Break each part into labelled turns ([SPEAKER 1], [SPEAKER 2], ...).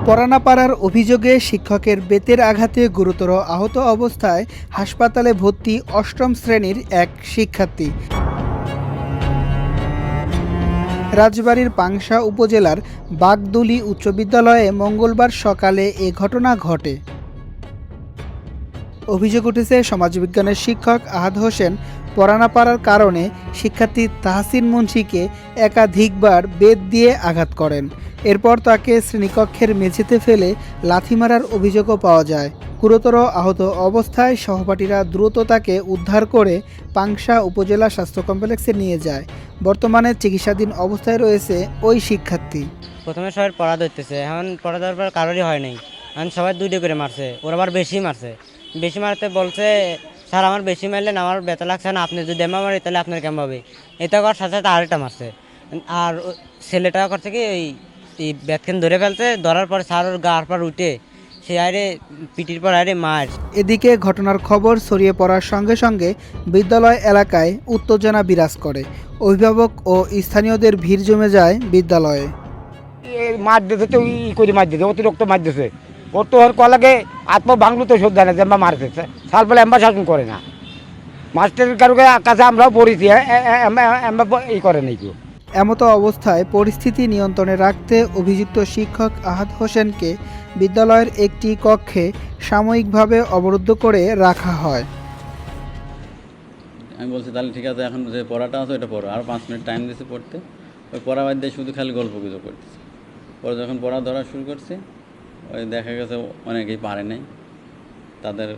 [SPEAKER 1] পরানাপাড়ার অভিযোগে শিক্ষকের বেতের আঘাতে গুরুতর আহত অবস্থায় হাসপাতালে ভর্তি অষ্টম শ্রেণীর এক শিক্ষার্থী। রাজবাড়ীর পাংশা উপজেলার বাগদুলী উচ্চ বিদ্যালয়ে মঙ্গলবার সকালে এ ঘটনা ঘটে। অভিযোগ উঠেছে সমাজবিজ্ঞানের শিক্ষক আহাদ হোসেন পরানাপাড়ার কারণে শিক্ষার্থী তাহসিন মুন্সিকে একাধিকবার বেত দিয়ে আঘাত করেন। এরপর তাকে শ্রেণীকক্ষের মেঝেতে ফেলে লাথি মারার অভিযোগও পাওয়া যায়। গুরুতর আহত অবস্থায় সহপাঠীরা দ্রুত তাকে উদ্ধার করে পাংশা উপজেলা স্বাস্থ্য কমপ্লেক্সে নিয়ে যায়। বর্তমানে চিকিৎসাধীন অবস্থায় রয়েছে ওই শিক্ষার্থী।
[SPEAKER 2] প্রথমে সবাই পড়া ধরতেছে, এখন পড়া দেওয়ার পর কারোরই হয় নাই। এখন সবাই দুইটা করে মারছে, ওরা আবার বেশি মারছে। বেশি মারতে বলছে, স্যার আমার বেশি মারলেন, আমার ব্যথা লাগছে না, আপনি যদি এমা মারি তাহলে আপনার কেমন হবে। এটা করার সাথে সাথে আরেকটা মারছে। আর ছেলেটা করছে কি এই ব্যাটখান ধরে ফেলছে, ধরার পরে স্যার ওর গার পর উঠে সে আরে পিটির পর আরে মার।
[SPEAKER 1] এদিকে ঘটনার খবর ছড়িয়ে পড়ার সঙ্গে সঙ্গে বিদ্যালয় এলাকায় উত্তেজনা বিরাজ করে। অভিভাবক ও স্থানীয়দের ভিড় জমে যায় বিদ্যালয়ে।
[SPEAKER 3] মার দিতে তো ই করে মার দিতে, অতিরিক্ত মার দিতে। ওর তো ওর কলাকে আত্মা ভাঙলো তো সব দেয় না যে আমরা মারতে সাল বলে এম্বা শাসন করে না। মাস্টারের কারণে কাছে আমরাও পড়েছি, ই করে নাই কেউ।
[SPEAKER 1] এমতো অবস্থায় পরিস্থিতি নিয়ন্ত্রণে রাখতে অভিযুক্ত শিক্ষক আহাদ হোসেনকে বিদ্যালয়ের একটি কক্ষে সাময়িকভাবে অবরুদ্ধ করে রাখা হয়।
[SPEAKER 4] আমি বলছি তাহলে ঠিক আছে, এখন যে পড়াটা আছে ওটা পড়ো। আরও 5 মিনিট টাইম দিয়েছি পড়তে। ওই পড়া বাদ দিয়ে শুধু খালি গল্প গুজব করতেছে। পরে যখন পড়া ধরা শুরু করছে, ওই দেখা গেছে অনেকেই পারে নাই, তাদের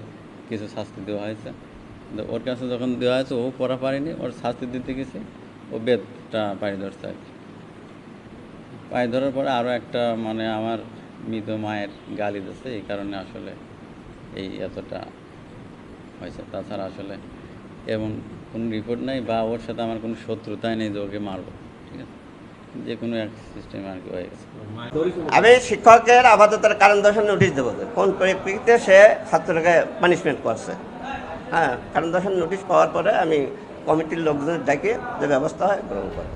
[SPEAKER 4] কিছু শাস্তি দেওয়া হয়েছে। ওর কাছে যখন দেওয়া হয়েছে ও পড়া পারেনি, ওর শাস্তি দিতে গেছে, ও বেদটা পায়ে ধরছে আর কি। পায়ে ধরার পরে আরও একটা আমার মৃত মায়ের গালি দিচ্ছে, এই কারণে আসলে এই এতটা হয়েছে। তাছাড়া আসলে এমন কোনো রিপোর্ট নাই বা ওর সাথে আমার কোনো শত্রুতাই নেই যে ওকে মারবো, ঠিক আছে। যে কোনো এক সিস্টেমে আর কি হয়ে গেছে।
[SPEAKER 5] আমি শিক্ষকের আপাততার কারণ দর্শন নোটিশ দেবো, কোন পরিপ্রেক্ষিতে সে ছাত্রকে পানিশমেন্ট করছে। হ্যাঁ, কারণ দর্শন নোটিশ পাওয়ার পরে আমি কমিটির লোকজনের ডেকে যে ব্যবস্থা হয় গ্রহণ করি।